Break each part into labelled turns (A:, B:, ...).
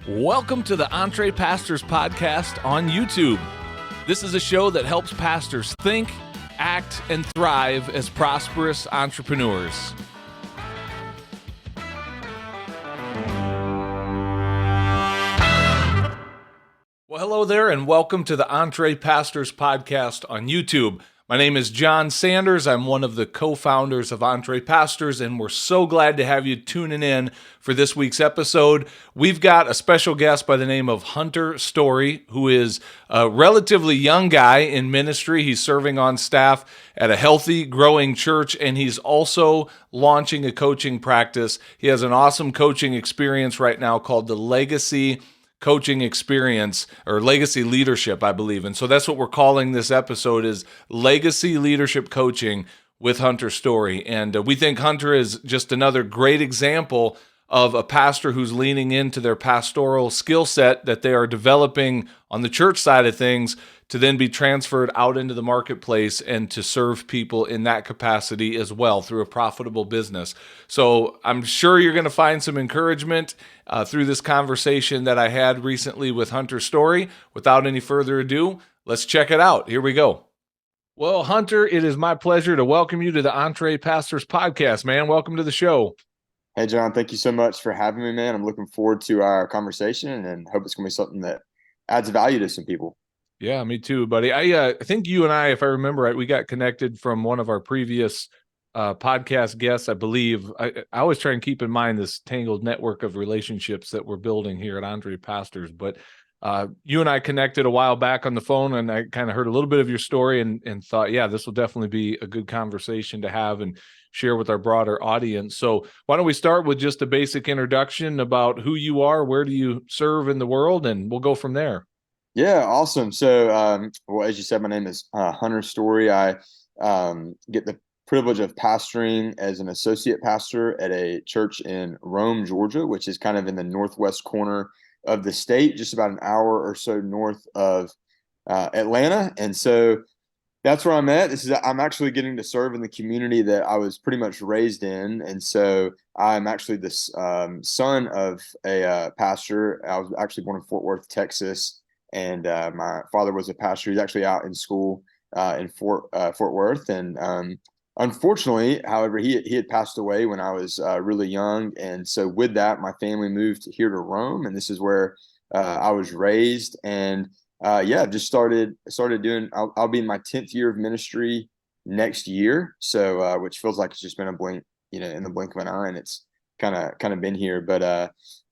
A: Welcome to the Entree Pastors Podcast on YouTube. This is a show that helps pastors think, act, and thrive as prosperous entrepreneurs. Well, hello there, and welcome to the Entree Pastors Podcast on YouTube. My name is Jon Sanders. I'm one of the co-founders of Entree Pastors, and we're so glad to have you tuning in for this week's episode. We've got a special guest by the name of Hunter Storey, who is a relatively young guy in ministry. He's serving on staff at a healthy, growing church, and he's also launching a coaching practice. He has an awesome coaching experience right now called the Legacy Coaching Experience, or Legacy Leadership, I believe. And so that's what we're calling this episode, is Legacy Leadership Coaching with Hunter Storey. And we think Hunter is just another great example of a pastor who's leaning into their pastoral skill set that they are developing on the church side of things to then be transferred out into the marketplace and to serve people in that capacity as well through a profitable business. So I'm sure you're going to find some encouragement through this conversation that I had recently with Hunter Storey. Without any further ado, let's check it out. Here we go. Well, Hunter, it is my pleasure to welcome you to the Entree Pastors Podcast, man. Welcome to the show.
B: Hey, Jon, thank you so much for having me, man. I'm looking forward to our conversation and hope it's going to be something that adds value to some people.
A: Yeah, me too, buddy. I think you and I, if I remember right, we got connected from one of our previous podcast guests, I believe. I always try and keep in mind this tangled network of relationships that we're building here at Entree Pastors. But you and I connected a while back on the phone, and I kind of heard a little bit of your story and thought, yeah, this will definitely be a good conversation to have and share with our broader audience. So why don't we start with just a basic introduction about who you are, where do you serve in the world, and we'll go from there.
B: Yeah, awesome. So, well, as you said, my name is Hunter Storey. I get the privilege of pastoring as an associate pastor at a church in Rome, Georgia, which is kind of in the northwest corner of the state, just about an hour or so north of Atlanta. And so that's where I'm at. I'm actually getting to serve in the community that I was pretty much raised in. And so I'm actually the son of a pastor. I was actually born in Fort Worth, Texas. And my father was a pastor. He's actually out in school in Fort Worth. And unfortunately, however, he had passed away when I was really young. And so with that, my family moved here to Rome. And this is where I was raised. And yeah, just started doing, I'll be in my 10th year of ministry next year. So, which feels like it's just been a blink, in the blink of an eye, and it's kind of been here. But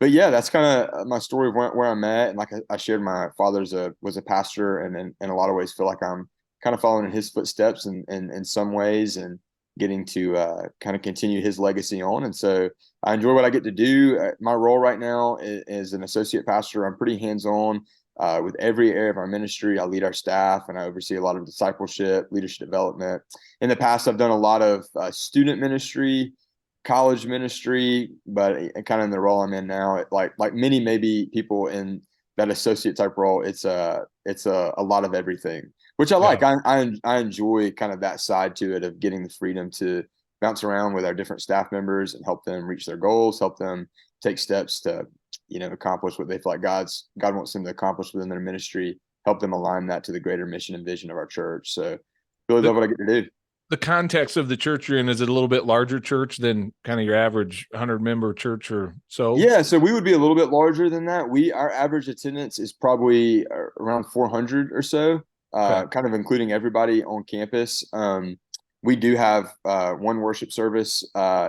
B: yeah, that's kind of my story of where I'm at. And like I shared, my father was a pastor, and in a lot of ways feel like I'm kind of following in his footsteps in some ways, and getting to kind of continue his legacy on. And so I enjoy what I get to do. My role right now is an associate pastor. I'm pretty hands-on with every area of our ministry. I lead our staff, and I oversee a lot of discipleship, leadership development. In the past, I've done a lot of student ministry, college ministry, but kind of in the role I'm in now, like many maybe people in that associate type role, it's a lot of everything, which I like. I enjoy kind of that side to it, of getting the freedom to bounce around with our different staff members and help them reach their goals, help them take steps to accomplish what they feel like God wants them to accomplish within their ministry, help them align that to the greater mission and vision of our church. So really love what I get to do.
A: The context of the church you're in, is it a little bit larger church than kind of your average 100-member church or so?
B: Yeah, so we would be a little bit larger than that. Our average attendance is probably around 400 or so, kind of including everybody on campus. We do have one worship service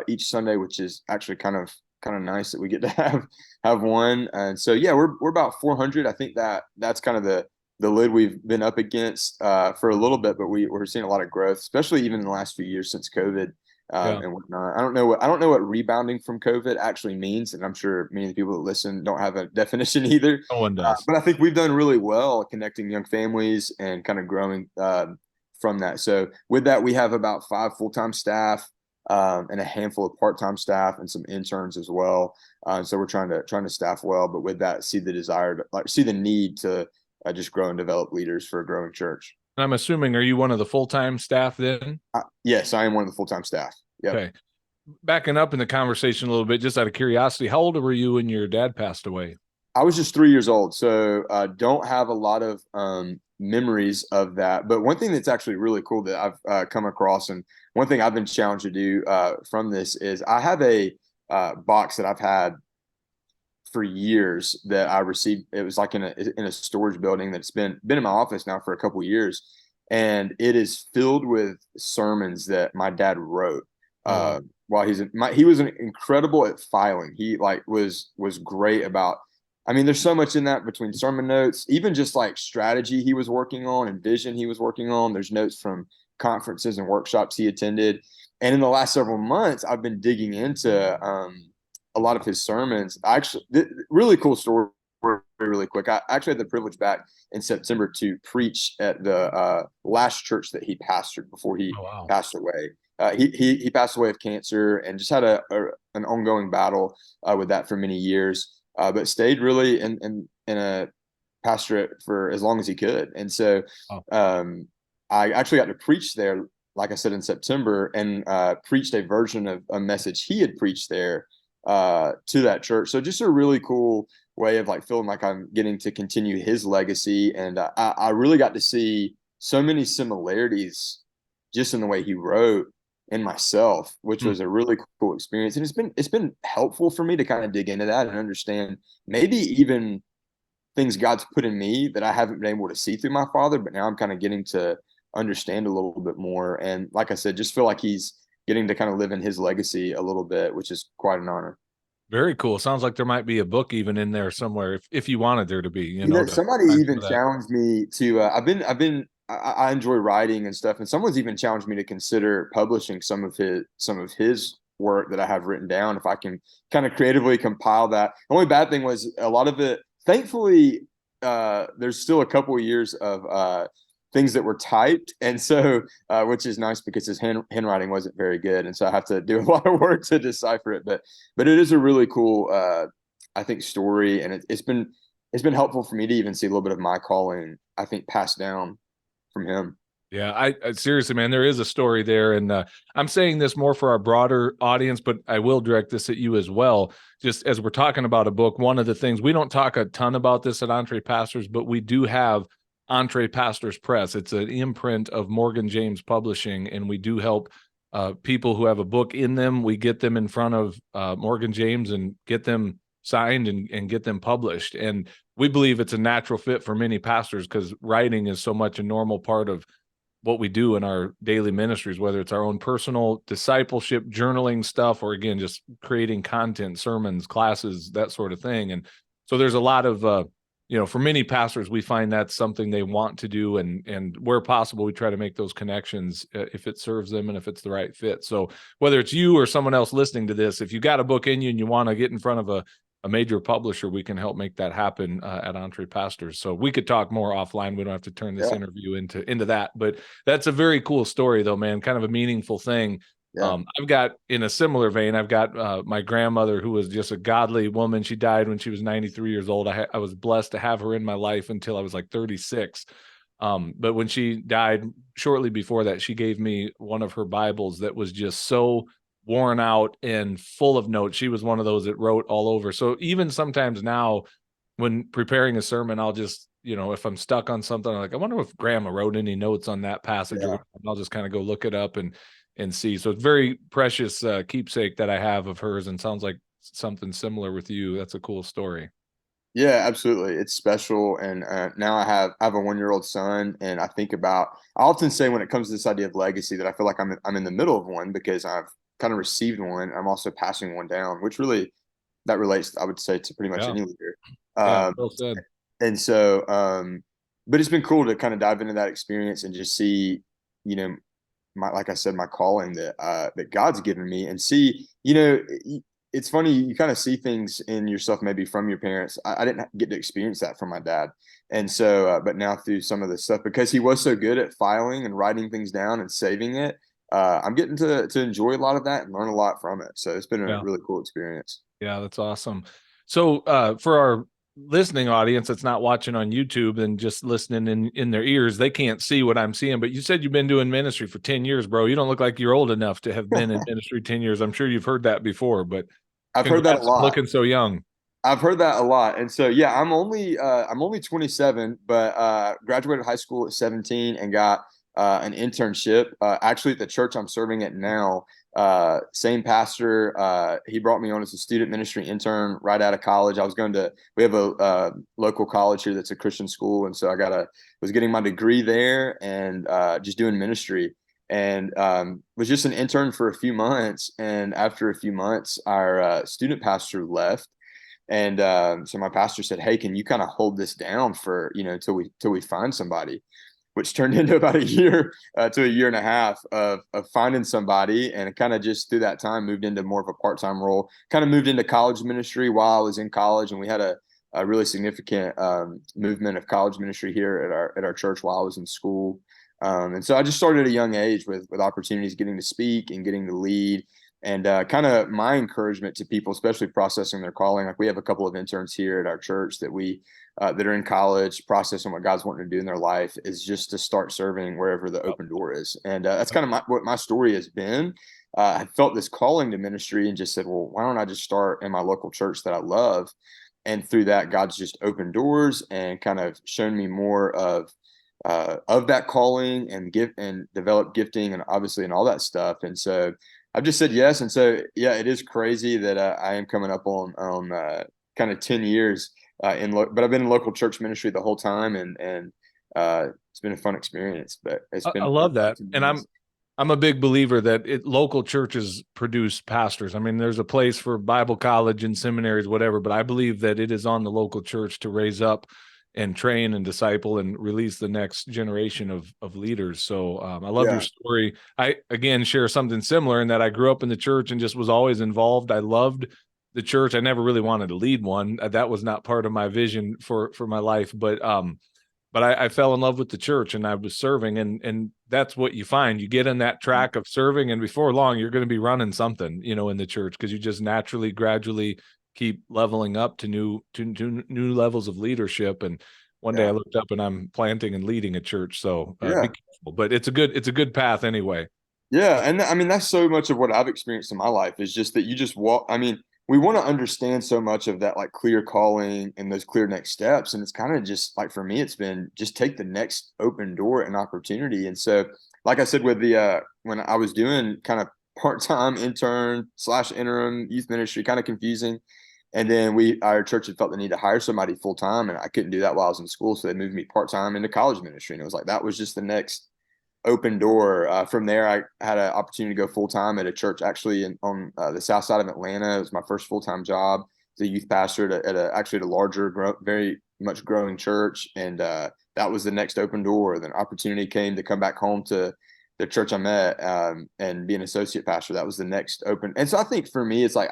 B: each Sunday, which is actually kind of nice that we get to have one. And so yeah, we're about 400. I think that's kind of the lid we've been up against for a little bit, but we're seeing a lot of growth, especially even in the last few years since COVID and whatnot. I don't know what rebounding from COVID actually means, and I'm sure many of the people that listen don't have a definition either.
A: No one does.
B: But I think we've done really well connecting young families and kind of growing from that. So with that, we have about 5 full-time staff and a handful of part-time staff and some interns as well. So we're trying to staff well, but with that, see the need to just grow and develop leaders for a growing church.
A: And I'm assuming, are you one of the full-time staff then?
B: Yes, I am one of the full-time staff. Yep.
A: Okay. Backing up in the conversation a little bit, just out of curiosity, how old were you when your dad passed away?
B: I was just 3 years old, so don't have a lot of memories of that. But one thing that's actually really cool that I've come across, and one thing I've been challenged to do from this is I have a box that I've had for years that I received. It was like in a storage building that's been in my office now for a couple of years, and it is filled with sermons that my dad wrote.
A: Oh, wow.
B: While he was an incredible at filing. He like was great about. I mean, there's so much in that between sermon notes, even just like strategy he was working on and vision he was working on. There's notes from conferences and workshops he attended. And in the last several months, I've been digging into a lot of his sermons. Really cool story, really quick. I actually had the privilege back in September to preach at the last church that he pastored before he
A: Oh, wow.
B: passed away. He passed away of cancer and just had an ongoing battle with that for many years, but stayed really in a pastorate for as long as he could. And so
A: Oh,
B: I actually got to preach there, like I said, in September, and preached a version of a message he had preached there to that church. So just a really cool way of like feeling like I'm getting to continue his legacy. And I really got to see so many similarities just in the way he wrote and myself, which
A: hmm.
B: was a really cool experience. And it's been helpful for me to kind of dig into that and understand maybe even things God's put in me that I haven't been able to see through my father, but now I'm kind of getting to understand a little bit more. And like I said, just feel like he's getting to kind of live in his legacy a little bit, which is quite an honor.
A: Very cool. Sounds like there might be a book even in there somewhere if you wanted there to be, to
B: Somebody
A: find some
B: even
A: of that.
B: challenged me to. I enjoy writing and stuff, and someone's even challenged me to consider publishing some of his work that I have written down if I can kind of creatively compile that. The only bad thing was a lot of it. Thankfully, there's still a couple of years of things that were typed, and so which is nice because his handwriting wasn't very good, and so I have to do a lot of work to decipher it. But it is a really cool, I think, story, and it's been helpful for me to even see a little bit of my calling, I think, passed down from him.
A: Yeah, I seriously, man, there is a story there, and I'm saying this more for our broader audience, but I will direct this at you as well. Just as we're talking about a book, one of the things we don't talk a ton about this at Entree Pastors, but we do have Entree Pastors Press. It's an imprint of Morgan James Publishing, and we do help people who have a book in them. We get them in front of Morgan James and get them signed and get them published. And we believe it's a natural fit for many pastors because writing is so much a normal part of what we do in our daily ministries, whether it's our own personal discipleship, journaling stuff, or again, just creating content, sermons, classes, that sort of thing. And so there's a lot of, for many pastors, we find that's something they want to do. And where possible, we try to make those connections if it serves them and if it's the right fit. So whether it's you or someone else listening to this, if you got a book in you and you want to get in front of a major publisher, we can help make that happen at Entree Pastors. So we could talk more offline. We don't have to turn this
B: Yeah,
A: interview into that, but that's a very cool story though, man. Kind of a meaningful thing.
B: yeah,
A: I've got in a similar vein, I've got my grandmother who was just a godly woman. She died when she was 93 years old. I was blessed to have her in my life until I was like 36. But when she died shortly before that, she gave me one of her Bibles that was just so worn out and full of notes. She was one of those that wrote all over. So even sometimes now when preparing a sermon, I'll just, if I'm stuck on something, I'm like, I wonder if grandma wrote any notes on that passage or
B: yeah.
A: whatever. And I'll just kind of go look it up and see. So it's very precious keepsake that I have of hers, and sounds like something similar with you. That's a cool story.
B: Yeah, absolutely. It's special. And now I have a 1 year old son, and I think about. I often say when it comes to this idea of legacy that I feel like I'm in the middle of one because I've kind of received one. I'm also passing one down, which really that relates, I would say, to pretty much
A: Yeah.
B: any leader.
A: Yeah.
B: Um,
A: Well said.
B: and so, but it's been cool to kind of dive into that experience and just see, you know, like I said, my calling that God's given me, and see, it's funny, you kind of see things in yourself maybe from your parents. I didn't get to experience that from my dad, and so, but now through some of this stuff, because he was so good at filing and writing things down and saving it, I'm getting to enjoy a lot of that and learn a lot from it. So it's been a
A: Yeah.
B: really cool experience.
A: Yeah, that's awesome. So for our listening audience that's not watching on YouTube and just listening in their ears, they can't see what I'm seeing. But you said you've been doing ministry for 10 years, bro. You don't look like you're old enough to have been in ministry 10 years. I'm sure you've heard that before, but
B: I've heard that a
A: congrats on
B: lot.
A: looking so young.
B: I've heard that a lot. And so yeah, I'm only 27, but graduated high school at 17 and got an internship actually at the church I'm serving at now. Same pastor, he brought me on as a student ministry intern right out of college. We have a local college here that's a Christian school, and so was getting my degree there and just doing ministry. And was just an intern for a few months. And after a few months, our student pastor left, and so my pastor said, "Hey, can you kind of hold this down for till we find somebody?" Which turned into about a year to a year and a half of finding somebody, and kind of just through that time moved into more of a part-time role. Kind of moved into college ministry while I was in college, and we had a really significant movement of college ministry here at our church while I was in school. And so I just started at a young age with opportunities, getting to speak and getting to lead. And kind of my encouragement to people, especially processing their calling, like we have a couple of interns here at our church that are in college, processing what God's wanting to do in their life, is just to start serving wherever the open door is. And that's kind of what my story has been. I felt this calling to ministry and just said, well, why don't I just start in my local church that I love? And through that, God's just opened doors and kind of shown me more of that calling and give and develop gifting and obviously and all that stuff. And so I've just said yes. And so, yeah, it is crazy that I am coming up on kind of 10 years but I've been in local church ministry the whole time, and it's been a fun experience. But it's
A: I
B: been
A: love that, and I'm a big believer that local churches produce pastors. I mean, there's a place for Bible college and seminaries, whatever, but I believe that it is on the local church to raise up and train and disciple and release the next generation of leaders. So I love your
B: yeah,
A: story. I again share something similar in that I grew up in the church and just was always involved. I loved the church. I never really wanted to lead one. That was not part of my vision for my life, but I fell in love with the church and I was serving, and that's what you find. You get in that track of serving, and before long, you're going to be running something, in the church, because you just naturally, gradually keep leveling up to new levels of leadership. And one day I
B: yeah,
A: looked up and I'm planting and leading a church. So be
B: yeah.
A: careful, but it's a good path anyway.
B: Yeah, and I mean that's so much of what I've experienced in my life is just that you just walk. I mean, we want to understand so much of that like clear calling and those clear next steps, and it's kind of just like for me, it's been just take the next open door and opportunity. And so, like I said, with the when I was doing kind of part-time intern slash interim youth ministry, kind of confusing. And then our church had felt the need to hire somebody full time, and I couldn't do that while I was in school, so they moved me part time into college ministry, and it was like that was just the next open door. From there, I had an opportunity to go full time at a church actually on the south side of Atlanta. It was my first full time job as a youth pastor actually at a larger, very much growing church, and that was the next open door. Then opportunity came to come back home to the church I'm at and be an associate pastor. That was the next open. And so I think for me, it's like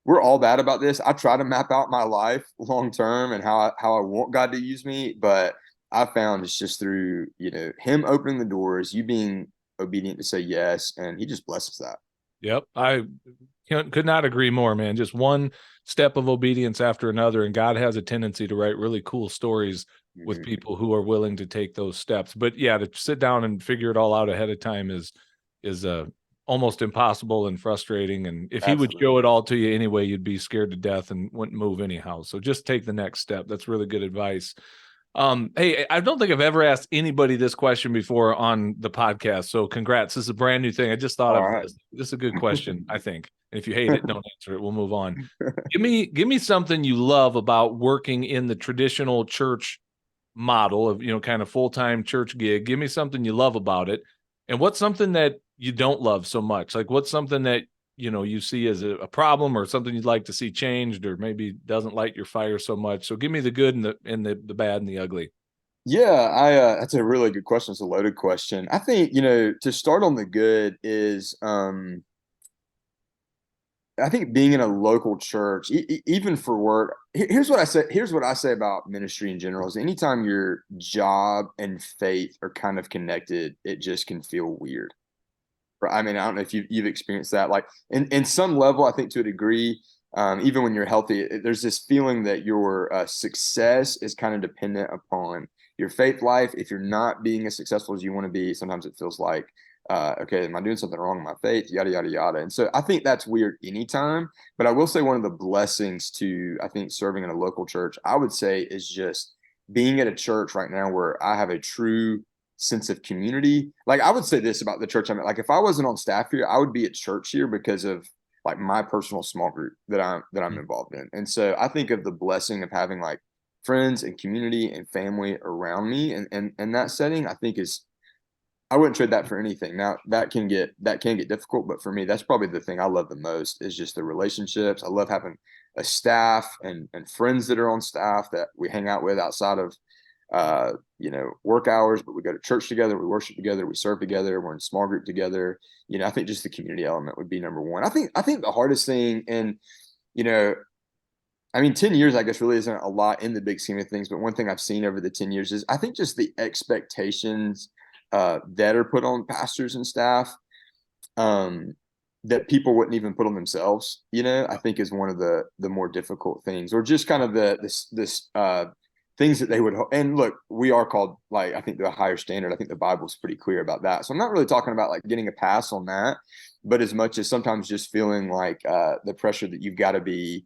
B: we're all bad about this. I try to map out my life long term and how I want God to use me, but I found it's just through him opening the doors, you being obedient to say yes, and he just blesses that.
A: Yep. I could not agree more, man. Just one step of obedience after another. And God has a tendency to write really cool stories with
B: Mhm.
A: people who are willing to take those steps. But yeah, to sit down and figure it all out ahead of time is almost impossible and frustrating. And if he would show
B: Absolutely.
A: it all to you anyway, you'd be scared to death and wouldn't move anyhow. So just take the next step. That's really good advice. Hey, I don't think I've ever asked anybody this question before on the podcast. So congrats. This is a brand new thing. I just thought
B: All
A: of
B: right.
A: this. This is a good question, I think. And if you hate it, don't answer it. We'll move on. Give me something you love about working in the traditional church model of, kind of full-time church gig. Give me something you love about it. And what's something that you don't love so much? Like what's something that, you see as a problem or something you'd like to see changed or maybe doesn't light your fire so much. So give me the good and the bad and the ugly.
B: Yeah, that's a really good question. It's a loaded question. I think, to start on the good is I think being in a local church, even for work, here's what I say. Here's what I say about ministry in general: is anytime your job and faith are kind of connected, it just can feel weird. I mean, I don't know if you've experienced that. Like, in some level, I think to a degree, even when you're healthy, there's this feeling that your success is kind of dependent upon your faith life. If you're not being as successful as you want to be, sometimes it feels like okay, am I doing something wrong in my faith? Yada, yada, yada. And so I think that's weird anytime. But I will say one of the blessings to, I think, serving in a local church, I would say, is just being at a church right now where I have a true sense of community. Like I would say this about the church I'm at. Like if I wasn't on staff here, I would be at church here because of like my personal small group that I'm involved in. And so I think of the blessing of having like friends and community and family around me and that setting, I think is I wouldn't trade that for anything. Now that can get difficult, but for me, that's probably the thing I love the most is just the relationships. I love having a staff and friends that are on staff that we hang out with outside of work hours, but we go to church together, we worship together, we serve together, we're in small group together. I think just the community element would be number one. I think the hardest thing, and you know, I mean, 10 years, I guess, really isn't a lot in the big scheme of things. But one thing I've seen over the 10 years is I think just the expectations that are put on pastors and staff um, that people wouldn't even put on themselves, I think is one of the more difficult things, or just kind of this things that they would. And look, we are called like I think the higher standard. I think the Bible's pretty clear about that. So I'm not really talking about like getting a pass on that, but as much as sometimes just feeling like the pressure that you've got to be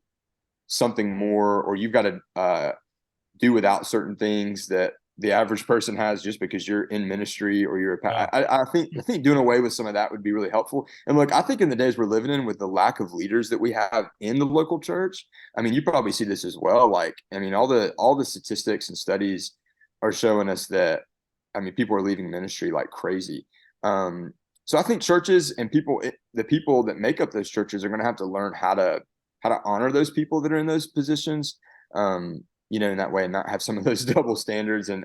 B: something more, or you've got to do without certain things that the average person has just because you're in ministry or you're
A: Yeah.
B: I think doing away with some of that would be really helpful. And look, I think in the days we're living in with the lack of leaders that we have in the local church, I mean, you probably see this as well. Like, I mean, all the statistics and studies are showing us that, I mean, people are leaving ministry like crazy. So I think churches and the people that make up those churches are going to have to learn how to honor those people that are in those positions. In that way, and not have some of those double standards and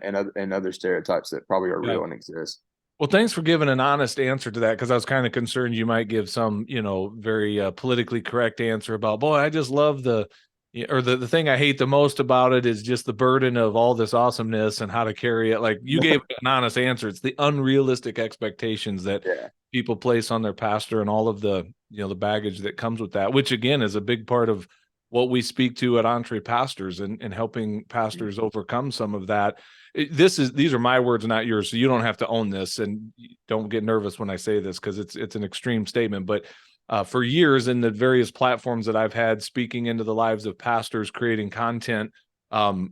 B: other stereotypes that probably are
A: Yeah.
B: real and exist.
A: Well, thanks for giving an honest answer to that, because I was kind of concerned you might give some, very politically correct answer about, boy, I just love the thing I hate the most about it is just the burden of all this awesomeness and how to carry it. Like you gave an honest answer. It's the unrealistic expectations that
B: Yeah.
A: people place on their pastor and all of the baggage that comes with that, which again is a big part of what we speak to at Entree Pastors and helping pastors overcome some of that. These are my words, not yours, so you don't have to own this, and don't get nervous when I say this because it's an extreme statement. But for years in the various platforms that I've had speaking into the lives of pastors, creating content, I'm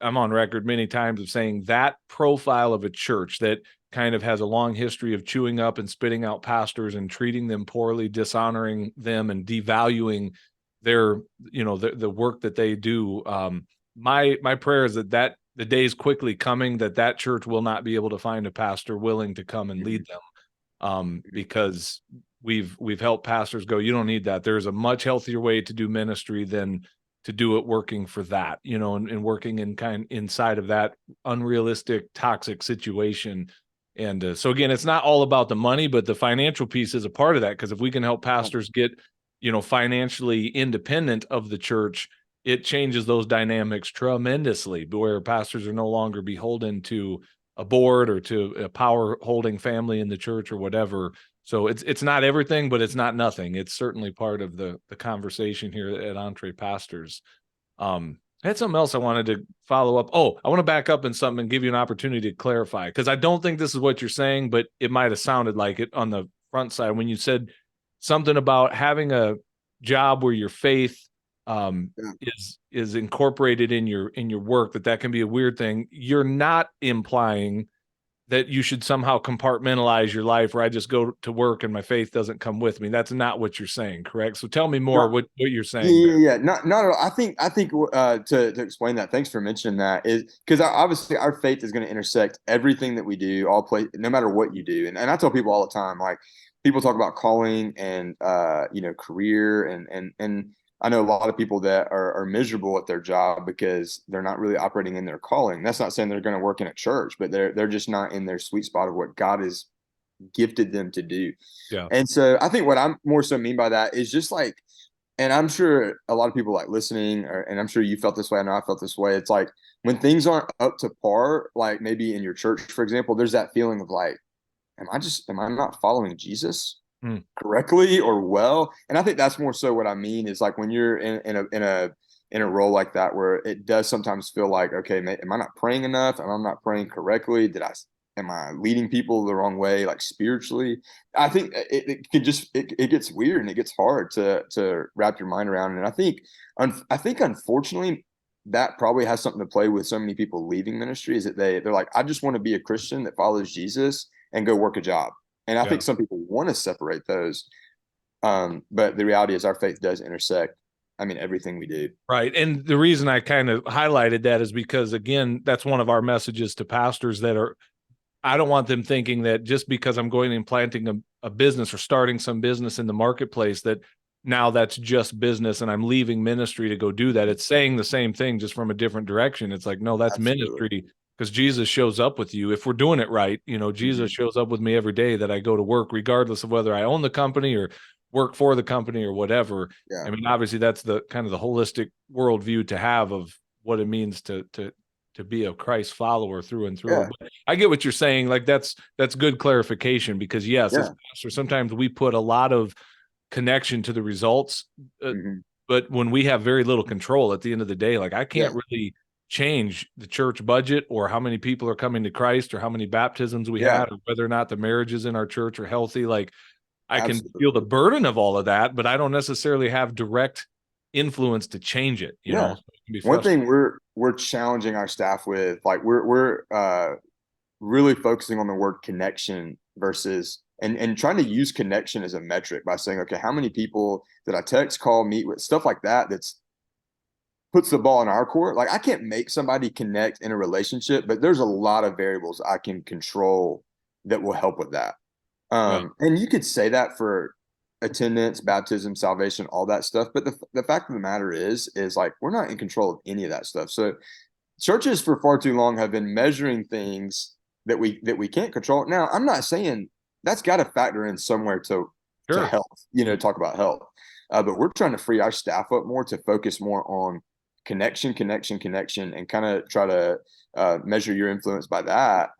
A: on record many times of saying that profile of a church that kind of has a long history of chewing up and spitting out pastors and treating them poorly, dishonoring them, and devaluing their the work that they do. My prayer is that the day is quickly coming that church will not be able to find a pastor willing to come and lead them, because we've helped pastors go, you don't need that. There's a much healthier way to do ministry than to do it working for that, and working inside of that unrealistic, toxic situation. And so again, it's not all about the money, but the financial piece is a part of that. Because if we can help pastors get, financially independent of the church, it changes those dynamics tremendously, where pastors are no longer beholden to a board or to a power holding family in the church or whatever. So it's not everything, but it's not nothing. It's certainly part of the conversation here at Entree Pastors. I had something else I wanted to follow up. Oh, I want to back up in something and give you an opportunity to clarify, because I don't think this is what you're saying, but it might have sounded like it on the front side when you said something about having a job where your faith
B: Yeah.
A: is incorporated in your work, that can be a weird thing. You're not implying that you should somehow compartmentalize your life where I just go to work and my faith doesn't come with me. That's not what you're saying, correct? So tell me more
B: Not,
A: what you're
B: yeah,
A: saying
B: yeah,
A: there.
B: yeah. Not at all. I think to explain that, thanks for mentioning that, is because obviously our faith is going to intersect everything that we do, all play, no matter what you do. And I tell people all the time, like people talk about calling and career and I know a lot of people that are miserable at their job because they're not really operating in their calling. That's not saying they're going to work in a church, but they're just not in their sweet spot of what God has gifted them to do.
A: Yeah.
B: And so I think what I'm more so mean by that is just like, and I'm sure a lot of people like listening, and I'm sure you felt this way. I know I felt this way. It's like when things aren't up to par, like maybe in your church, for example, there's that feeling of like, am I not following Jesus
A: Hmm.
B: correctly or well? And I think that's more so what I mean is like when you're in a role like that, where it does sometimes feel like, okay, am I not praying enough? Am I not praying correctly? am I leading people the wrong way, like spiritually? I think it gets weird and it gets hard to wrap your mind around. And I think unfortunately that probably has something to play with so many people leaving ministry, is that they're like, I just want to be a Christian that follows Jesus and go work a job. And I
A: Yeah.
B: think some people want to separate those. But the reality is our faith does intersect. I mean, everything we do.
A: Right. And the reason I kind of highlighted that is because, again, that's one of our messages to pastors that are, I don't want them thinking that just because I'm going and planting a business or starting some business in the marketplace, that now that's just business and I'm leaving ministry to go do that. It's saying the same thing, just from a different direction. It's like, no, that's
B: Absolutely.
A: ministry, because Jesus shows up with you. If we're doing it right, Jesus
B: Hmm.
A: shows up with me every day that I go to work, regardless of whether I own the company or work for the company or whatever.
B: Yeah.
A: I mean, obviously that's the kind of the holistic worldview to have of what it means to be a Christ follower through and through.
B: Yeah.
A: But I get what you're saying. Like that's good clarification, because yes, as
B: Yeah.
A: pastors, sometimes we put a lot of connection to the results, uh,
B: Hmm.
A: but when we have very little control at the end of the day, like I can't
B: Yeah.
A: really change the church budget or how many people are coming to Christ or how many baptisms we
B: Yeah.
A: had or whether or not the marriages in our church are healthy. Like I can feel
B: Absolutely.
A: the burden of all of that, but I don't necessarily have direct influence to change it,
B: Yeah.
A: so it can be
B: One
A: frustrating.
B: thing we're challenging our staff with, like we're really focusing on the word connection versus and trying to use connection as a metric by saying, okay, how many people did I text, call, meet with, stuff like that, that's puts the ball in our court. Like I can't make somebody connect in a relationship, but there's a lot of variables I can control that will help with that.
A: Yeah,
B: And you could say that for attendance, baptism, salvation, all that stuff. But the fact of the matter is like we're not in control of any of that stuff. So churches for far too long have been measuring things that we can't control. Now, I'm not saying that's got to factor in somewhere to
A: sure.
B: health, talk about health. But we're trying to free our staff up more to focus more on connection, connection, connection, and kind of try to measure your influence by that.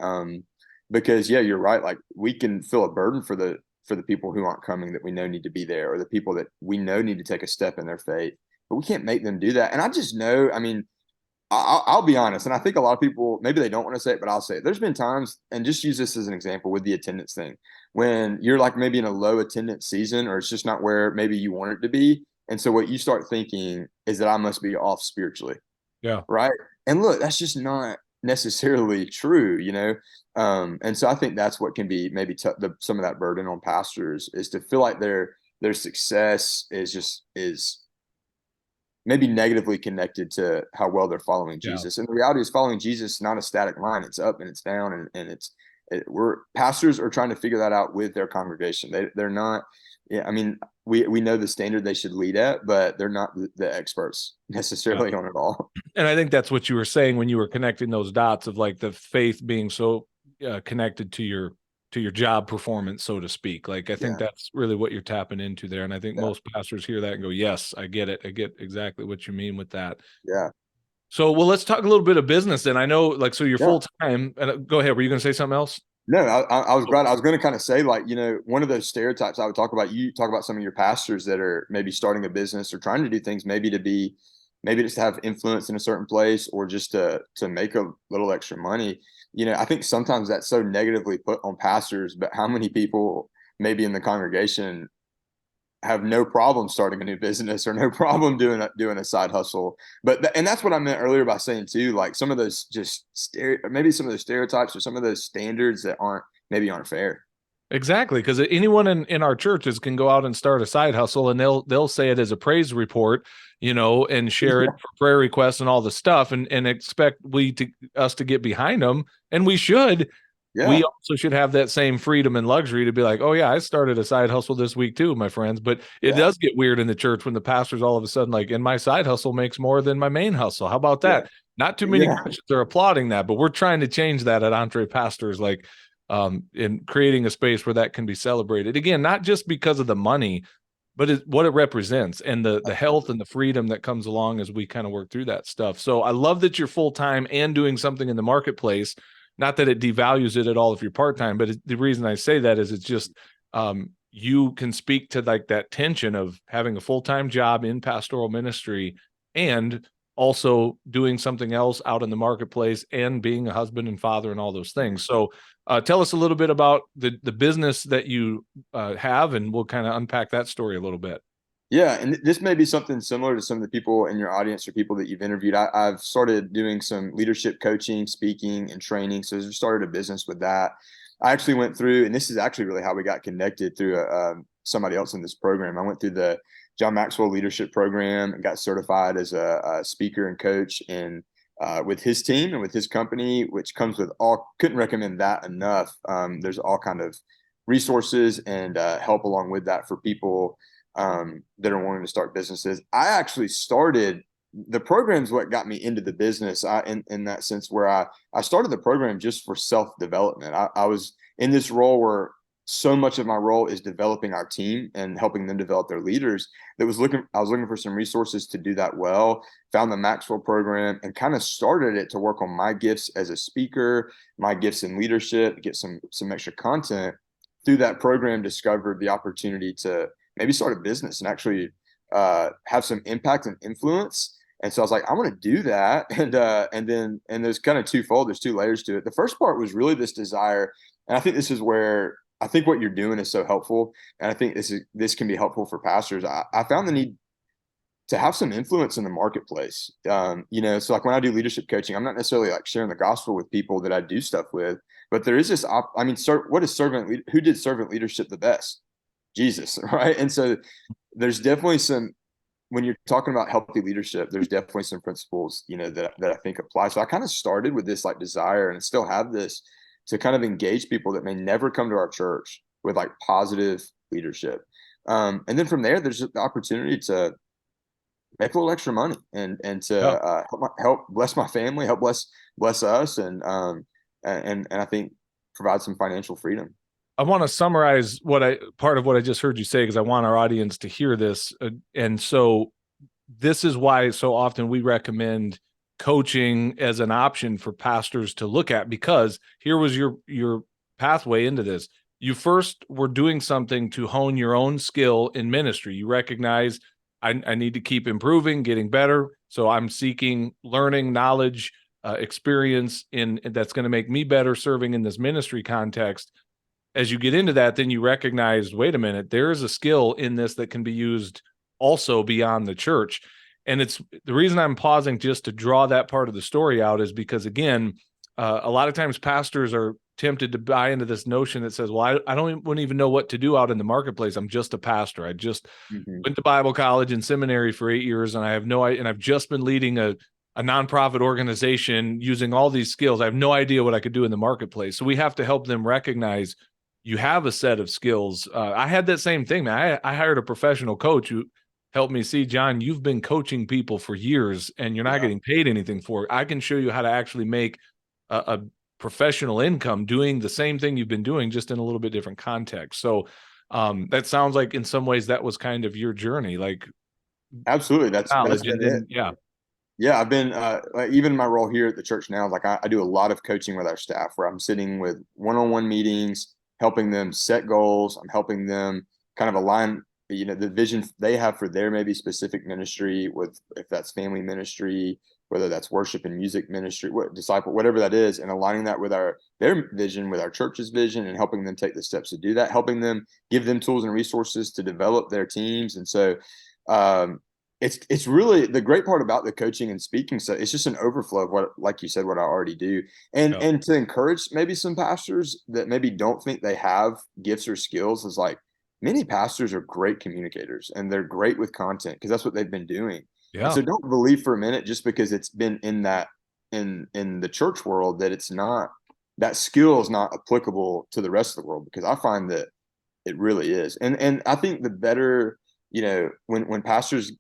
B: Because yeah, you're right. Like we can feel a burden for the people who aren't coming that we know need to be there, or the people that we know need to take a step in their faith, but we can't make them do that. And I just know, I mean, I'll be honest, and I think a lot of people maybe they don't want to say it, but I'll say it. There's been times, and just use this as an example with the attendance thing, when you're like maybe in a low attendance season, or it's just not where maybe you want it to be, and so what you start thinking is that I must be off spiritually,
A: Yeah.
B: right? And look, that's just not necessarily true. And so I think that's what can be maybe some of that burden on pastors, is to feel like their success is maybe negatively connected to how well they're following
A: Yeah.
B: Jesus. And the reality is, following Jesus is not a static line. It's up and it's down, and we're pastors are trying to figure that out with their congregation. They're not. Yeah, I mean, we know the standard they should lead at, but they're not the experts
A: Yeah.
B: necessarily on it all.
A: And I think that's what you were saying when you were connecting those dots of like the faith being so connected to your job performance, so to speak. Like I think
B: Yeah,
A: that's really what you're tapping into there. And I think
B: yeah,
A: most pastors hear that and go, "Yes, I get it. I get exactly what you mean with that."
B: yeah,
A: So, well, let's talk a little bit of business then. I know, like, so you're
B: yeah.
A: full time. And go ahead. Were you going to say something else?
B: No, I was
A: Oh,
B: glad. I was going to kind of say, like, one of those stereotypes I would talk about. You talk about some of your pastors that are maybe starting a business or trying to do things, maybe just to have influence in a certain place, or just to make a little extra money. I think sometimes that's so negatively put on pastors, but how many people maybe in the congregation have no problem starting a new business, or no problem doing a side hustle. And that's what I meant earlier by saying too, like some of those maybe some of those stereotypes or some of those standards that aren't fair.
A: exactly. Because anyone in our churches can go out and start a side hustle, and they'll say it as a praise report, and share it
B: Yeah,
A: for prayer requests and all the stuff, and expect us to get behind them, and we should. We
B: yeah,
A: also should have that same freedom and luxury to be like, oh yeah, I started a side hustle this week too, my friends. But it
B: yeah,
A: does get weird in the church when the pastor's all of a sudden like, and my side hustle makes more than my main hustle. How about
B: yeah,
A: that? Not too many
B: yeah,
A: Christians are applauding that, but we're trying to change that at Entre Pastors, like in creating a space where that can be celebrated. Again, not just because of the money, but what it represents and the health and the freedom that comes along as we kind of work through that stuff. So I love that you're full time and doing something in the marketplace. Not that it devalues it at all if you're part time, but the reason I say that is it's just you can speak to like that tension of having a full time job in pastoral ministry and also doing something else out in the marketplace and being a husband and father and all those things. So tell us a little bit about the business that you have, and we'll kind of unpack that story a little bit.
B: Yeah, and this may be something similar to some of the people in your audience or people that you've interviewed. I've started doing some leadership coaching, speaking, and training. So I started a business with that. I actually went through, and this is actually really how we got connected through somebody else in this program. I went through the John Maxwell Leadership Program and got certified as a speaker and coach, and with his team and with his company, which comes with all. Couldn't recommend that enough. There's all kind of resources and help along with that for people that are wanting to start businesses. I actually started the program's what got me into the business in that sense, where I started the program just for self-development. I was in this role where so much of my role is developing our team and helping them develop their leaders. I was looking for some resources to do that well, found the Maxwell program and kind of started it to work on my gifts as a speaker, my gifts in leadership, get some extra content. Through that program, discovered the opportunity to maybe start a business and actually have some impact and influence. And so I was like, I want to do that. And there's kind of twofold. There's two layers to it. The first part was really this desire. And I think this is where I think what you're doing is so helpful. And I think this can be helpful for pastors. I found the need to have some influence in the marketplace. So like when I do leadership coaching, I'm not necessarily like sharing the gospel with people that I do stuff with, but there is this, who did servant leadership the best? Jesus, right? And so there's definitely when you're talking about healthy leadership, there's definitely some principles, that I think apply. So I kind of started with this like desire and still have this to kind of engage people that may never come to our church with like positive leadership. And then from there, there's the opportunity to make a little extra money and to help bless my family, help bless us, and I think provide some financial freedom.
A: I want to summarize part of what I just heard you say, because I want our audience to hear this. And so this is why so often we recommend coaching as an option for pastors to look at, because here was your pathway into this. You first were doing something to hone your own skill in ministry. You recognize I need to keep improving, getting better. So I'm seeking learning, knowledge, experience that's going to make me better serving in this ministry context. As you get into that, then you recognize, wait a minute, there is a skill in this that can be used also beyond the church. And it's the reason I'm pausing just to draw that part of the story out is because, again, a lot of times pastors are tempted to buy into this notion that says, well, I wouldn't even know what to do out in the marketplace. I'm just a pastor. I just went to Bible college and seminary for 8 years, and I have no idea, and I've just been leading a nonprofit organization using all these skills. I have no idea what I could do in the marketplace. So we have to help them recognize you have a set of skills. I had that same thing, man. I hired a professional coach who helped me see, John, you've been coaching people for years and you're not getting paid anything for it. I can show you how to actually make a professional income doing the same thing you've been doing, just in a little bit different context. So that sounds like in some ways that was kind of your journey. Like,
B: absolutely. That's been it. Yeah, I've been like, even in my role here at the church now, like I do a lot of coaching with our staff where I'm sitting with one-on-one meetings, helping them set goals. I'm helping them kind of align, the vision they have for their maybe specific ministry, with if that's family ministry, whether that's worship and music ministry, whatever that is, and aligning that with their vision, with our church's vision, and helping them take the steps to do that, helping them, give them tools and resources to develop their teams. And so it's really the great part about the coaching and speaking. So it's just an overflow of what, like you said, what I already do. And to encourage maybe some pastors that maybe don't think they have gifts or skills is like, many pastors are great communicators and they're great with content because that's what they've been doing. Yeah. And so don't believe for a minute, just because it's been in the church world, that skill is not applicable to the rest of the world, because I find that it really is. And I think the better, when pastors,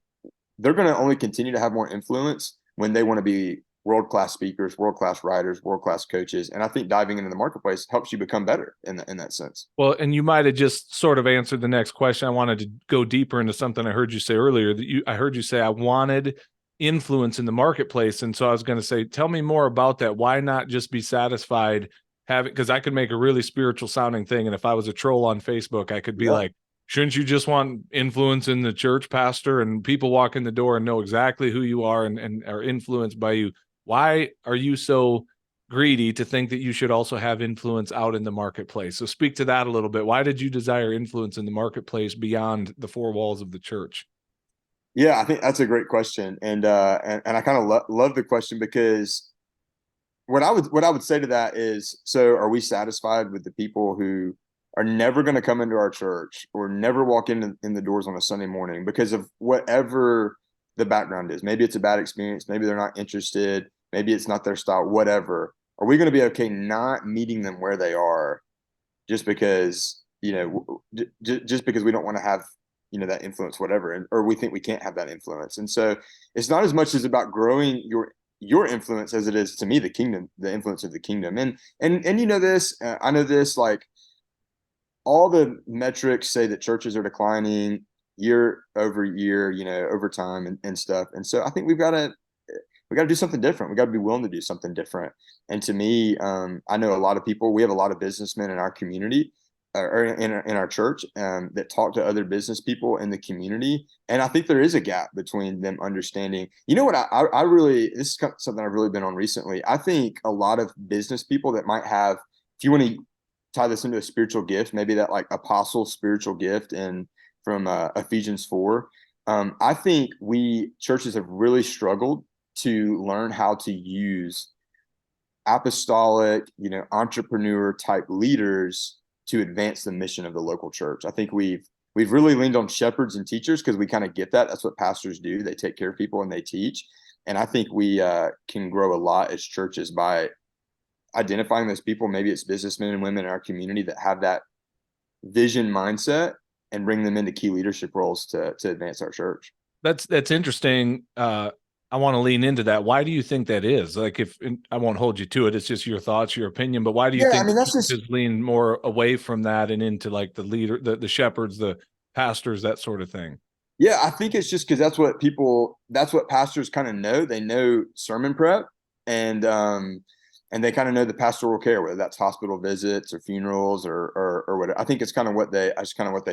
B: they're going to only continue to have more influence when they want to be world-class speakers, world-class writers, world-class coaches. And I think diving into the marketplace helps you become better in that sense.
A: Well, and you might have just sort of answered the next question. I wanted to go deeper into something I heard you say earlier. I heard you say I wanted influence in the marketplace. And so I was going to say, tell me more about that. Why not just be satisfied because I could make a really spiritual sounding thing. And if I was a troll on Facebook, I could be like, Shouldn't you just want influence in the church, pastor, and people walk in the door and know exactly who you are and are influenced by you? Why are you so greedy to think that you should also have influence out in the marketplace? So speak to that a little bit. Why did you desire influence in the marketplace beyond the four walls of the church?
B: Yeah, I think that's a great question, and I kind of love the question because what I would say to that is, so are we satisfied with the people who are never going to come into our church or never walk in the doors on a Sunday morning because of whatever the background is? Maybe it's a bad experience, maybe they're not interested, maybe it's not their style, whatever. Are we going to be okay not meeting them where they are just because, just because we don't want to have, that influence, whatever, or we think we can't have that influence? And so it's not as much as about growing your influence as it is to me the kingdom, the influence of the kingdom. And this, I know this, like all the metrics say that churches are declining year over year, over time and stuff. And so I think we got to do something different. We got to be willing to do something different. And to me, I know a lot of people. We have a lot of businessmen in our community, or in our church, that talk to other business people in the community. And I think there is a gap between them understanding. You know what? I really, this is something I've really been on recently. I think a lot of business people that might have, if you want to tie this into a spiritual gift, maybe that like apostle spiritual gift and from Ephesians 4. I think we churches have really struggled to learn how to use apostolic, entrepreneur type leaders to advance the mission of the local church. I think we've really leaned on shepherds and teachers because we kind of get that. That's what pastors do. They take care of people and they teach. And I think we can grow a lot as churches by identifying those people. Maybe it's businessmen and women in our community that have that vision mindset and bring them into key leadership roles to advance our church.
A: That's interesting. I want to lean into that. Why do you think that is? Like, if I won't hold you to it, it's just your thoughts, your opinion. But why do you
B: Yeah, I
A: think
B: mean that's just
A: churches lean more away from that and into like the leader, the shepherds, the pastors, that sort of thing?
B: yeah, I think it's just because that's what pastors kind of know. They know sermon prep and they kind of know the pastoral care, whether that's hospital visits or funerals or whatever. I think it's kind of what they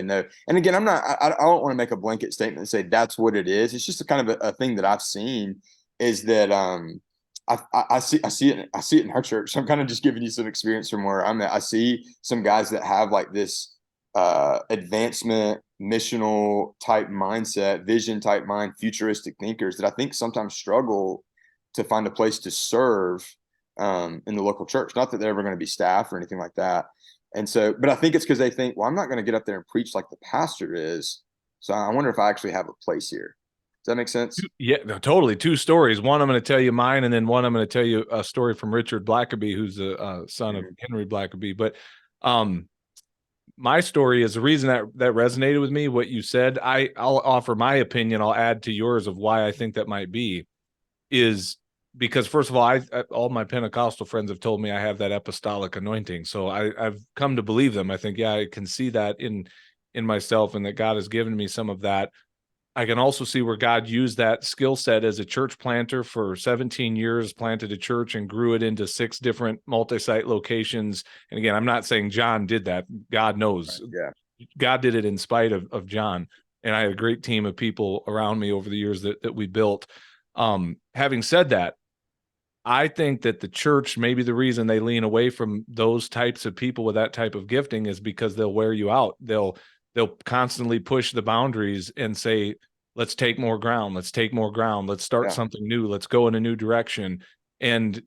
B: know. And again, I don't want to make a blanket statement and say that's what it is. It's just a kind of a thing that I've seen is that I see it in our church. So I'm kind of just giving you some experience from where I'm at. I see some guys that have like this advancement, missional type mindset, vision type mind, futuristic thinkers that I think sometimes struggle to find a place to serve in the local church. Not that they're ever going to be staff or anything like that. And so, but I think it's because they think, well, I'm not going to get up there and preach like the pastor is. So I wonder if I actually have a place here. Does that make sense?
A: Yeah, no, totally. Two stories. One, I'm going to tell you mine, and then one, I'm going to tell you a story from Richard Blackaby, who's a son of Henry Blackaby. But my story is the reason that resonated with me. What you said, I'll offer my opinion. I'll add to yours of why I think that might be. Is because first of all, all my Pentecostal friends have told me I have that apostolic anointing, so I've come to believe them. I think, yeah, I can see that in myself, and that God has given me some of that. I can also see where God used that skill set as a church planter for 17 years, planted a church and grew it into 6 different multi-site locations. And again, I'm not saying John did that. God knows.
B: Right. Yeah.
A: God did it in spite of John. And I had a great team of people around me over the years that we built. Having said that, I think that the church, maybe the reason they lean away from those types of people with that type of gifting is because they'll wear you out. They'll constantly push the boundaries and say, let's take more ground. Let's take more ground. Let's start something new. Let's go in a new direction. And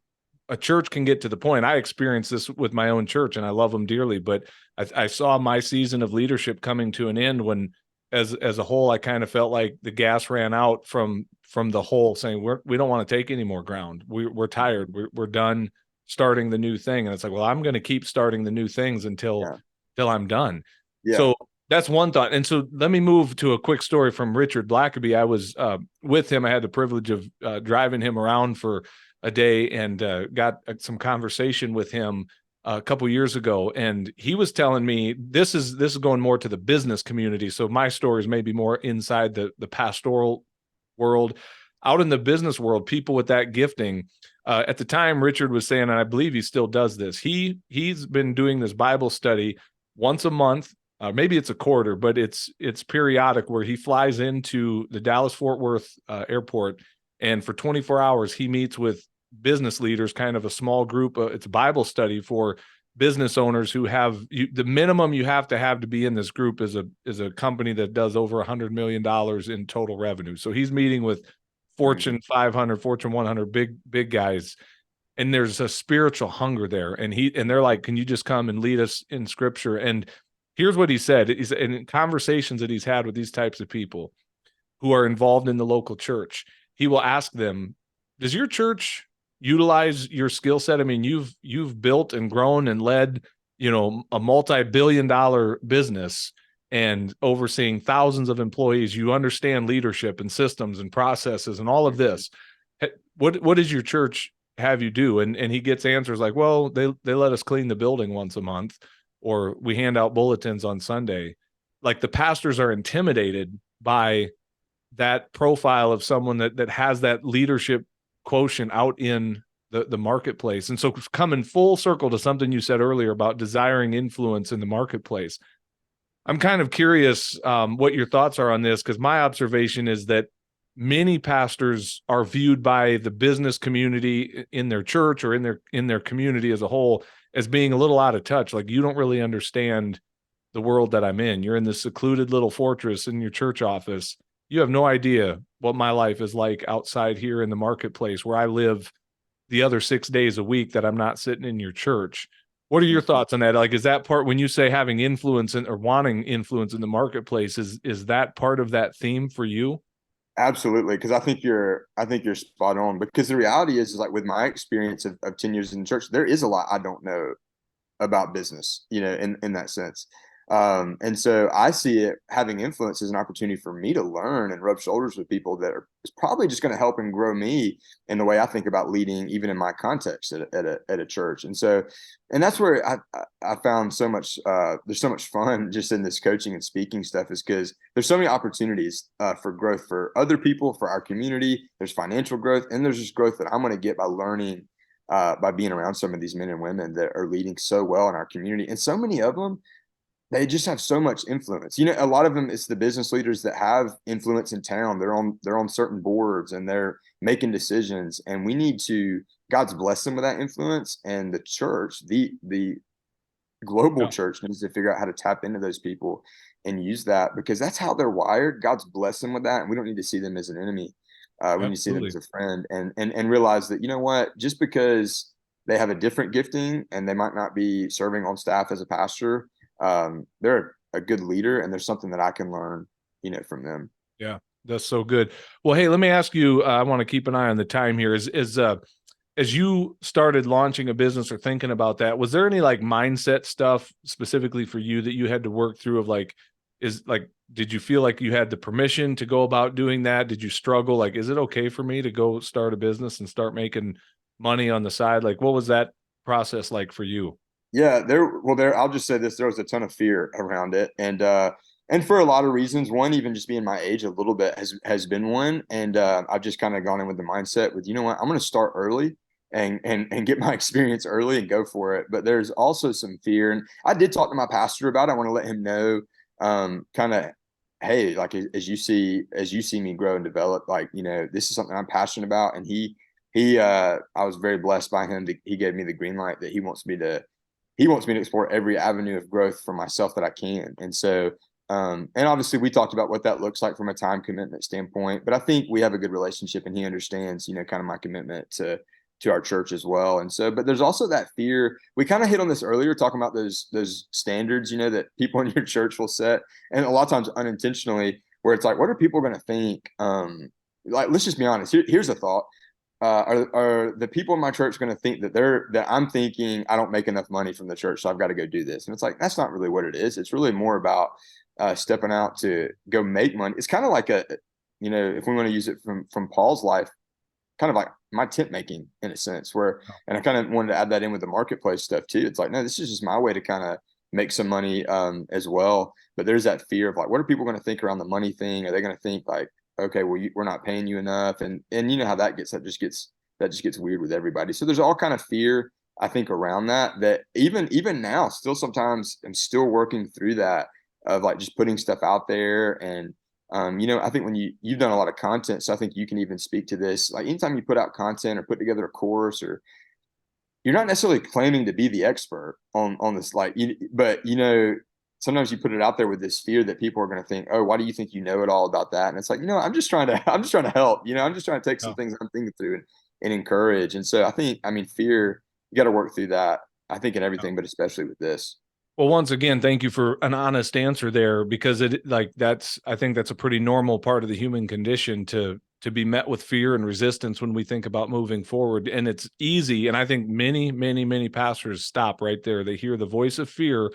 A: a church can get to the point. I experienced this with my own church and I love them dearly, but I saw my season of leadership coming to an end when as a whole, I kind of felt like the gas ran out from the whole saying, we don't want to take any more ground. We're tired. We're done starting the new thing. And it's like, well, I'm going to keep starting the new things until I'm done.
B: Yeah.
A: So that's one thought. And so let me move to a quick story from Richard Blackaby. I was with him. I had the privilege of driving him around for a day and got some conversation with him a couple years ago. And he was telling me, this is going more to the business community. So my story is maybe more inside the pastoral world. Out in the business world, people with that gifting, at the time, Richard was saying, and I believe he still does this, he's been doing this Bible study once a month, maybe it's a quarter, but it's periodic where he flies into the Dallas Fort Worth airport, and for 24 hours he meets with business leaders, kind of a small group. It's a Bible study for business owners who have the minimum you have to be in this group is a company that does over $100 million in total revenue. So he's meeting with Fortune 500, Fortune 100, big guys, and there's a spiritual hunger there. And they're like, "Can you just come and lead us in Scripture?" And here's what he said: is in conversations that he's had with these types of people who are involved in the local church, he will ask them, "Does your church utilize your skill set? I mean, you've built and grown and led, a multi-billion-dollar business and overseeing thousands of employees. You understand leadership and systems and processes and all of this. What does your church have you do?" And he gets answers like, "Well, they let us clean the building once a month, or we hand out bulletins on Sunday." Like, the pastors are intimidated by that profile of someone that has that leadership quotient out in the marketplace. And so, coming full circle to something you said earlier about desiring influence in the marketplace, I'm kind of curious what your thoughts are on this, because my observation is that many pastors are viewed by the business community in their church or in their community as a whole as being a little out of touch. Like, you don't really understand the world that I'm in. You're in this secluded little fortress in your church office. You have no idea what my life is like outside here in the marketplace, where I live the other 6 days a week that I'm not sitting in your church. What are your thoughts on that? Like, is that part, when you say having influence or wanting influence in the marketplace, is that part of that theme for you?
B: Absolutely, because I think you're spot on. Because the reality is like with my experience of 10 years in the church, there is a lot I don't know about business, in that sense. And so I see it having influence as an opportunity for me to learn and rub shoulders with people that are probably just going to help and grow me in the way I think about leading, even in my context at a church. And so, and that's where I found so much, there's so much fun just in this coaching and speaking stuff, is because there's so many opportunities for growth for other people, for our community. There's financial growth, and there's just growth that I'm going to get by learning, by being around some of these men and women that are leading so well in our community. And so many of them, they just have so much influence. A lot of them, it's the business leaders that have influence in town. They're on certain boards and they're making decisions. And we need to, God's blessed them with that influence. And the church, the global
A: Yeah,
B: church, needs to figure out how to tap into those people and use that, because that's how they're wired. God's blessed them with that. And we don't need to see them as an enemy. We need to see them
A: absolutely.
B: as a friend, and realize that, just because they have a different gifting and they might not be serving on staff as a pastor, they're a good leader, and there's something that I can learn, from them.
A: Yeah, that's so good. Well, hey, let me ask you, I want to keep an eye on the time here. As you started launching a business or thinking about that, was there any like mindset stuff specifically for you that you had to work through, of like, did you feel like you had the permission to go about doing that? Did you struggle? Like, is it okay for me to go start a business and start making money on the side? Like, what was that process like for you?
B: Yeah, I'll just say this: there was a ton of fear around it, and for a lot of reasons. One, even just being my age a little bit has been one, and I've just kind of gone in with the mindset with, what, I'm going to start early and get my experience early and go for it. But there's also some fear, and I did talk to my pastor about it. I want to let him know, kind of, hey, like, as you see me grow and develop, like, this is something I'm passionate about. And I was very blessed by him. He gave me the green light that he wants me to explore every avenue of growth for myself that I can. And so, and obviously we talked about what that looks like from a time commitment standpoint, but I think we have a good relationship, and he understands, kind of my commitment to our church as well. And so, but there's also that fear. We kind of hit on this earlier, talking about those standards, that people in your church will set. And a lot of times unintentionally, where it's like, what are people going to think? Like, let's just be honest. Here's a thought. Are the people in my church going to think that I'm thinking I don't make enough money from the church, so I've got to go do this? And it's like, that's not really what it is. It's really more about stepping out to go make money. It's kind of like if we want to use it from Paul's life, kind of like my tent making in a sense, where, and I kind of wanted to add that in with the marketplace stuff too. It's like, no, this is just my way to kind of make some money as well. But there's that fear of like, what are people going to think around the money thing? Are they going to think like, okay, well, we're not paying you enough, and you know how that just gets weird with everybody. So there's all kind of fear, I think, around that even now, still sometimes I'm still working through that. of like just putting stuff out there. And I think when you've done a lot of content, so I think you can even speak to this. Like anytime you put out content or put together a course, or you're not necessarily claiming to be the expert on this, like but sometimes you put it out there with this fear that people are going to think, oh, why do you think you know it all about that? And it's like, I'm just trying to help. I'm just trying to take some
A: Yeah.
B: things I'm thinking through and encourage. And so I mean, fear, you got to work through that. I think in everything, but especially with this.
A: Well, once again, thank you for an honest answer there, because I think that's a pretty normal part of the human condition to be met with fear and resistance when we think about moving forward. And it's easy. And I think many pastors stop right there. They hear the voice of fear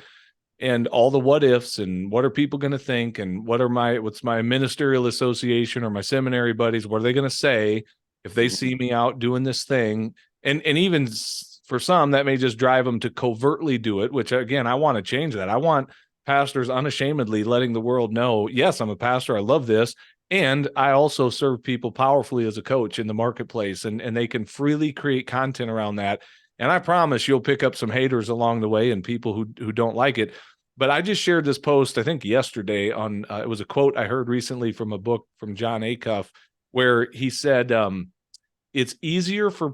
A: and all the what ifs and what are people going to think, and what's my ministerial association or my seminary buddies, what are they going to say if they
B: Mhm.
A: see me out doing this thing? And even for some, that may just drive them to covertly do it, which again, I want to change that. I want pastors unashamedly letting the world know, yes, I'm a pastor, I love this, and I also serve people powerfully as a coach in the marketplace, and they can freely create content around that. And I promise you'll pick up some haters along the way and people who don't like it. But I just shared this post, I think yesterday, on it was a quote I heard recently from a book from John Acuff, where he said, it's easier for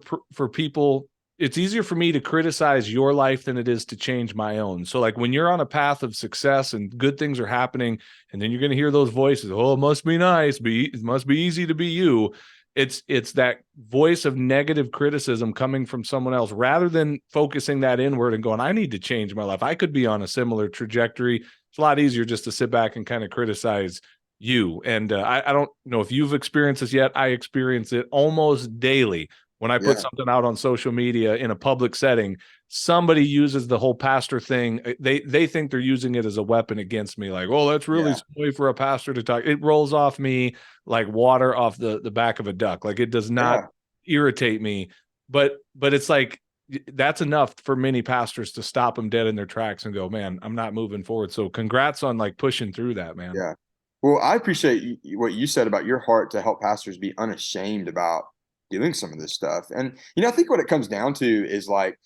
A: people, it's easier for me to criticize your life than it is to change my own. So like when you're on a path of success and good things are happening, and then you're going to hear those voices, oh, it must be nice, it must be easy to be you. It's that voice of negative criticism coming from someone else, rather than focusing that inward and going, I need to change my life. I could be on a similar trajectory. It's a lot easier just to sit back and kind of criticize you. And I don't know if you've experienced this yet. I experience it almost daily when I put
B: Yeah.
A: something out on social media in a public setting. Somebody uses the whole pastor thing. They think they're using it as a weapon against me. Like, oh, that's really
B: Yeah.
A: some way for a pastor to talk. It rolls off me like water off the back of a duck. Like it does not
B: Yeah.
A: irritate me. But it's like that's enough for many pastors to stop them dead in their tracks and go, man, I'm not moving forward. So congrats on like pushing through that, man.
B: Yeah. Well, I appreciate what you said about your heart to help pastors be unashamed about doing some of this stuff. And, I think what it comes down to is like,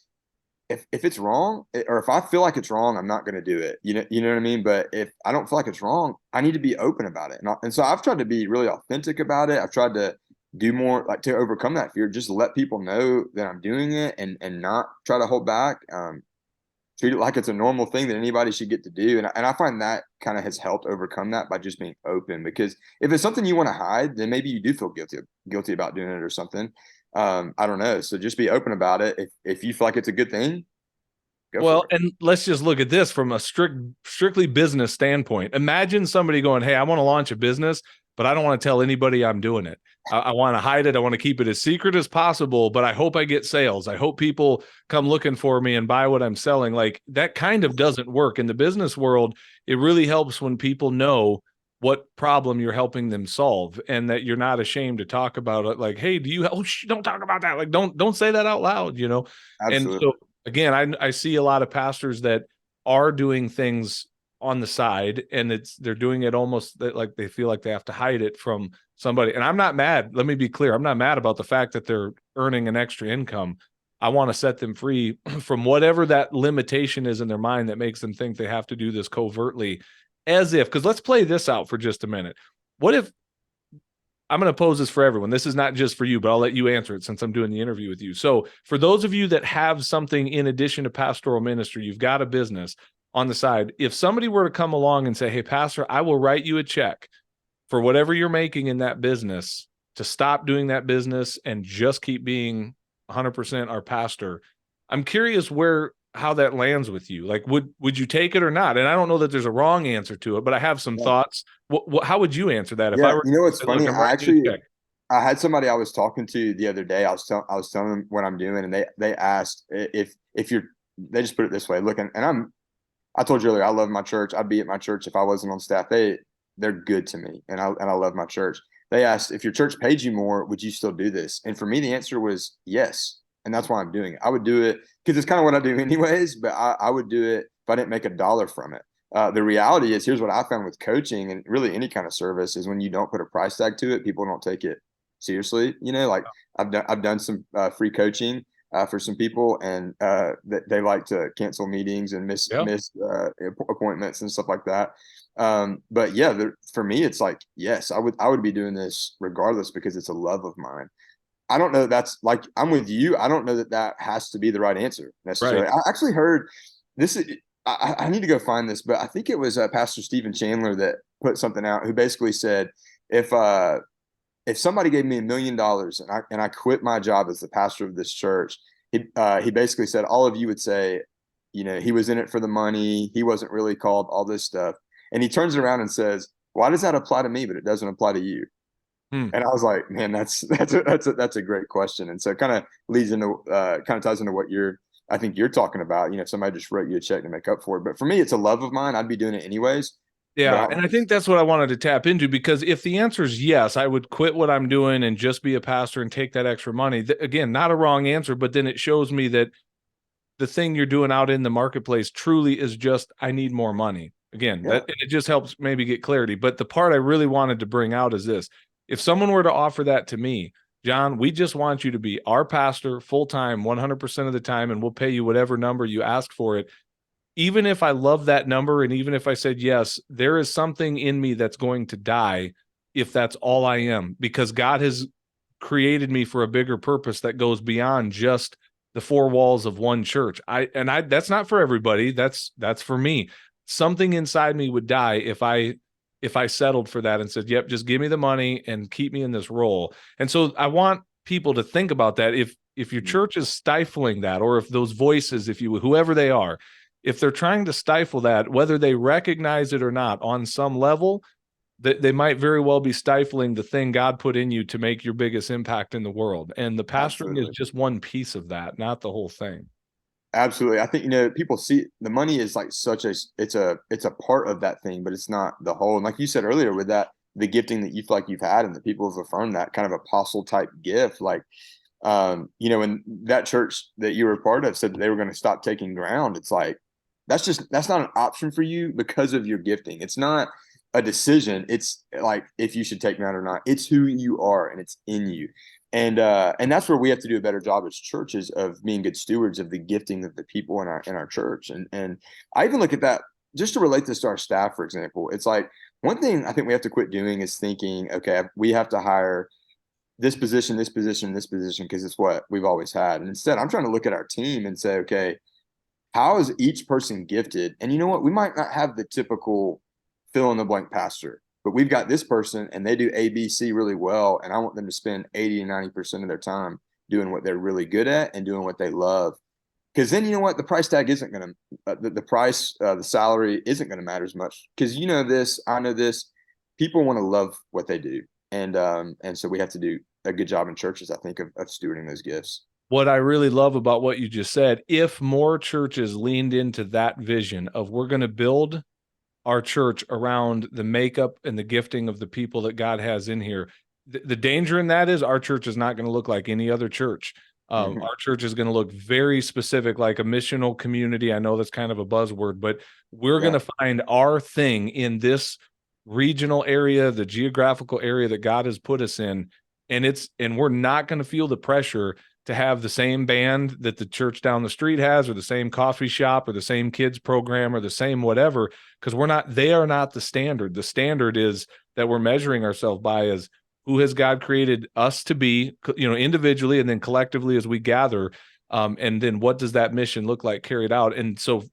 B: if it's wrong, or if I feel like it's wrong, I'm not going to do it. You know what I mean? But if I don't feel like it's wrong, I need to be open about it. And so I've tried to be really authentic about it. I've tried to do more, like, to overcome that fear, just let people know that I'm doing it, and not try to hold back. Treat it like it's a normal thing that anybody should get to do. And I find that kind of has helped overcome that by just being open, because if it's something you want to hide, then maybe you do feel guilty about doing it or something. I don't know. So just be open about it. If you feel like it's a good thing, go
A: Well,
B: for it.
A: and let's just look at this from a strictly business standpoint. Imagine somebody going, hey, I want to launch a business, but I don't want to tell anybody I'm doing it. I want to hide it. I want to keep it as secret as possible, but I hope I get sales. I hope people come looking for me and buy what I'm selling. Like that kind of doesn't work in the business world. It really helps when people know what problem you're helping them solve, and that you're not ashamed to talk about it. Like, hey, don't talk about that. Like, don't say that out loud. And so
B: Absolutely.
A: again, I see a lot of pastors that are doing things on the side, and they're doing it almost like they feel like they have to hide it from somebody. And I'm not mad. Let me be clear. I'm not mad about the fact that they're earning an extra income. I want to set them free from whatever that limitation is in their mind that makes them think they have to do this covertly, as if, because let's play this out for just a minute. What if, I'm going to pose this for everyone. This is not just for you, but I'll let you answer it since I'm doing the interview with you. So, for those of you that have something in addition to pastoral ministry, you've got a business on the side. If somebody were to come along and say, hey, Pastor, I will write you a check for whatever you're making in that business to stop doing that business and just keep being 100% our pastor. I'm curious how that lands with you. Like, would you take it or not? And I don't know that there's a wrong answer to it, but I have some
B: Yeah.
A: thoughts. How would you answer that if I
B: Yeah.
A: were
B: You know what's
A: to say, look,
B: funny?
A: I'm writing you a check?
B: I had somebody I was talking to the other day. I was telling them what I'm doing, and they asked if you're. They just put it this way. Look, and I told you earlier, I love my church. I'd be at my church if I wasn't on staff. They're good to me, and I love my church. They asked, if your church paid you more, would you still do this? And for me, the answer was yes, and that's why I'm doing it. I would do it because it's kind of what I do anyways. But I would do it if I didn't make a dollar from it. The reality is, here's what I found with coaching and really any kind of service, is when you don't put a price tag to it, people don't take it seriously. Like I've done some free coaching. for some people, and they like to cancel meetings and
A: Yeah.
B: miss appointments and stuff like that. But yeah, for me, it's like, yes, I would be doing this regardless because it's a love of mine. I don't know that that's like, I'm with you. I don't know that that has to be the right answer
A: Right.
B: necessarily. I actually heard this. I need to go find this, but I think it was Pastor Stephen Chandler that put something out who basically said, if if somebody gave me $1 million and I quit my job as the pastor of this church, he basically said all of you would say, he was in it for the money. He wasn't really called, all this stuff. And he turns around and says, why does that apply to me, but it doesn't apply to you?
A: Hmm.
B: And I was like, man, that's a great question. And so it kind of leads into kind of ties into what I think you're talking about. If somebody just wrote you a check to make up for it. But for me, it's a love of mine. I'd be doing it anyways. But
A: Yeah, and I think that's what I wanted to tap into, because if the answer is yes, I would quit what I'm doing and just be a pastor and take that extra money. Again, not a wrong answer, but then it shows me that the thing you're doing out in the marketplace truly is just, I need more money. Again,
B: yeah,
A: it just helps maybe get clarity. But the part I really wanted to bring out is this: if someone were to offer that to me, Jon, we just want you to be our pastor full time, 100% of the time, and we'll pay you whatever number you ask for it. Even if I love that number, and even if I said yes, there is something in me that's going to die if that's all I am, because God has created me for a bigger purpose that goes beyond just the four walls of one church. I that's not for everybody. That's for me. Something inside me would die if I settled for that and said, "Yep, just give me the money and keep me in this role." And so I want people to think about that. If your church is stifling that, or if those voices, if you, whoever they are, if they're trying to stifle that, whether they recognize it or not, on some level, that they might very well be stifling the thing God put in you to make your biggest impact in the world. And the pastoring is
B: absolutely.
A: just one piece of that, not the whole thing.
B: Absolutely. I think, people see the money is like it's a part of that thing, but it's not the whole. And like you said earlier, with that, the gifting that you feel like you've had and that people have affirmed, that kind of apostle type gift, like, when that church that you were a part of said that they were going to stop taking ground, it's like, that's not an option for you because of your gifting. It's not a decision. It's like, if you should take ground or not, it's who you are and it's in you. And that's where we have to do a better job as churches of being good stewards of the gifting of the people in our church. And I even look at that, just to relate this to our staff, for example. It's like, one thing I think we have to quit doing is thinking, okay, we have to hire this position, this position, this position, because it's what we've always had. And instead, I'm trying to look at our team and say, okay, how is each person gifted? And you know what? We might not have the typical fill in the blank pastor, but we've got this person and they do ABC really well. And I want them to spend 80 and 90% of their time doing what they're really good at and doing what they love. Because then, you know what? The price tag isn't going to, the price, the salary isn't going to matter as much. Because this, I know this, people want to love what they do. And so we have to do a good job in churches, I think, of stewarding those gifts.
A: What I really love about what you just said, if more churches leaned into that vision of, we're going to build our church around the makeup and the gifting of the people that God has in here. The danger in that is our church is not going to look like any other church.
B: Mm-hmm.
A: Our church is going to look very specific, like a missional community. I know that's kind of a buzzword, but we're going
B: Yeah.
A: to find our thing in this regional area, the geographical area that God has put us in. And we're not going to feel the pressure to have the same band that the church down the street has, or the same coffee shop, or the same kids program, or the same whatever, because they are not the standard. The standard is that we're measuring ourselves by is, who has God created us to be, individually and then collectively as we gather. And then what does that mission look like carried out? And so,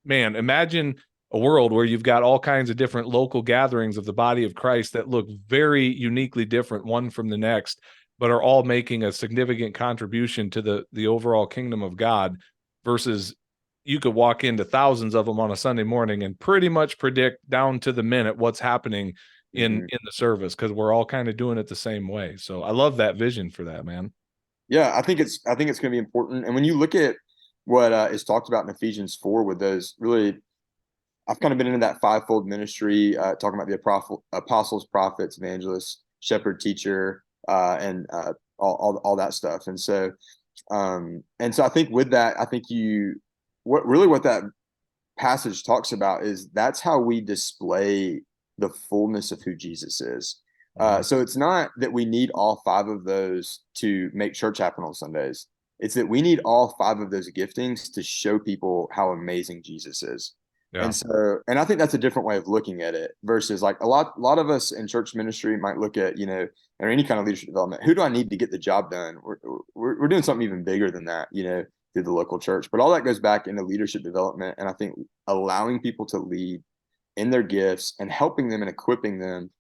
A: man, imagine a world where you've got all kinds of different local gatherings of the body of Christ that look very uniquely different one from the next, but are all making a significant contribution to the overall kingdom of God, versus you could walk into thousands of them on a Sunday morning and pretty much predict down to the minute what's happening in
B: Mm-hmm.
A: the service, because we're all kind of doing it the same way. So I love that vision for that, man.
B: Yeah, I think it's going to be important. And when you look at what is talked about in Ephesians 4, with those really, I've kind of been into that fivefold ministry, talking about the apostles, prophets, evangelists, shepherd, teacher, and all that stuff. And so I think with that, I think what that passage talks about is that's how we display the fullness of who Jesus is.
A: Mhm.
B: So it's not that we need all five of those to make church happen on Sundays. It's that we need all five of those giftings to show people how amazing Jesus is.
A: Yeah.
B: And I think that's a different way of looking at it versus like a lot of us in church ministry might look at, or any kind of leadership development. Who do I need to get the job done? We're doing something even bigger than that, through the local church. But all that goes back into leadership development. And I think allowing people to lead in their gifts and helping them and equipping them,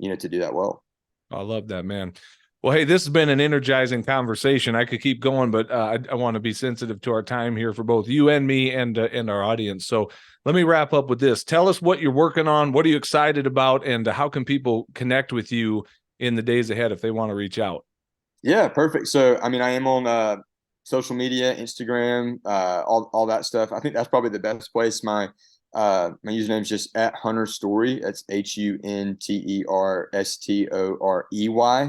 B: to do that well.
A: I love that, man. Well, hey, this has been an energizing conversation. I could keep going, but I want to be sensitive to our time here for both you and me and our audience. So let me wrap up with this. Tell us what you're working on. What are you excited about? And how can people connect with you in the days ahead if they want to reach out?
B: Yeah, perfect. So, I am on social media, Instagram, all that stuff. I think that's probably the best place. My username is just at Hunter Storey. That's HunterStorey.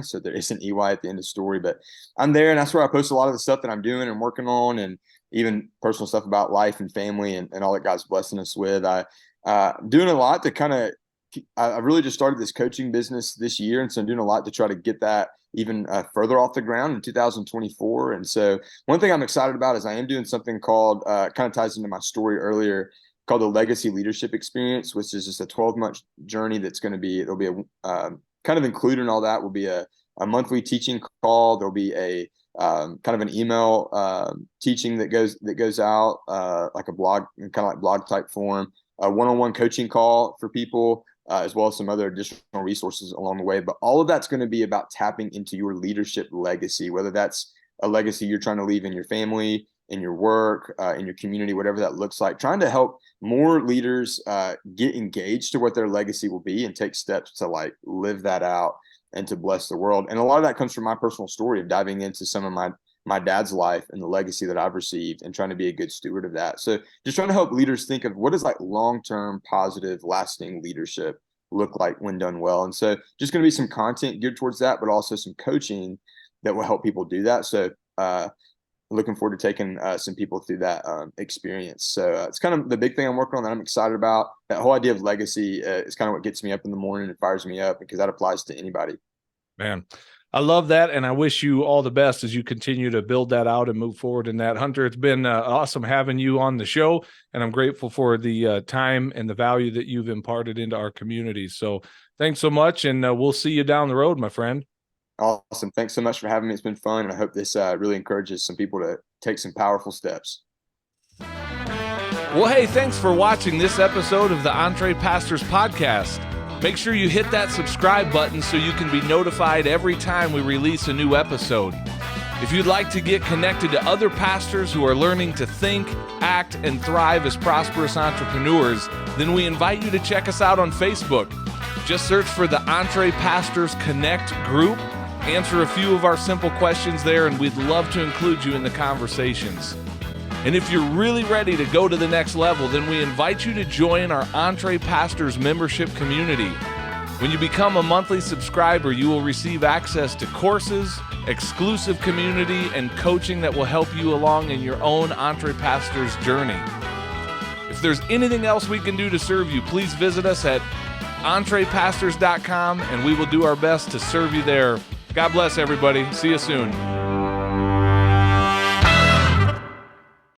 B: So there is an EY at the end of story, but I'm there, and that's where I post a lot of the stuff that I'm doing and working on, and even personal stuff about life and family and all that God's blessing us with. I doing a lot to I really just started this coaching business this year, and so I'm doing a lot to try to get that even further off the ground in 2024. And so one thing I'm excited about is I am doing something called, kind of ties into my story earlier, called the Legacy Leadership Experience, which is just a 12-month journey that's going to be, there'll be a kind of included in all that will be a monthly teaching call. There'll be a kind of an email teaching that goes out, like a blog, kind of like blog type form, a one-on-one coaching call for people, as well as some other additional resources along the way. But all of that's going to be about tapping into your leadership legacy, whether that's a legacy you're trying to leave in your family, in your work, in your community, whatever that looks like, trying to help more leaders get engaged to what their legacy will be and take steps to like live that out and to bless the world. And a lot of that comes from my personal story of diving into some of my dad's life and the legacy that I've received and trying to be a good steward of that. So just trying to help leaders think of what does like long-term, positive, lasting leadership look like when done well. And so just going to be some content geared towards that, but also some coaching that will help people do that. So looking forward to taking some people through that experience. So it's kind of the big thing I'm working on that I'm excited about. That whole idea of legacy is kind of what gets me up in the morning and fires me up, because that applies to anybody.
A: Man, I love that. And I wish you all the best as you continue to build that out and move forward in that. Hunter, it's been awesome having you on the show. And I'm grateful for the time and the value that you've imparted into our community. So thanks so much. And we'll see you down the road, my friend.
B: Awesome. Thanks so much for having me. It's been fun. And I hope this really encourages some people to take some powerful steps.
A: Well, hey, thanks for watching this episode of the Entre Pastors Podcast. Make sure you hit that subscribe button so you can be notified every time we release a new episode. If you'd like to get connected to other pastors who are learning to think, act, and thrive as prosperous entrepreneurs, then we invite you to check us out on Facebook. Just search for the Entre Pastors Connect group, answer a few of our simple questions there, and we'd love to include you in the conversations. And if you're really ready to go to the next level, then we invite you to join our Entre Pastors membership community. When you become a monthly subscriber, you will receive access to courses, exclusive community, and coaching that will help you along in your own Entre Pastors journey. If there's anything else we can do to serve you, please visit us at entrepastors.com, and we will do our best to serve you there. God bless everybody. See you soon.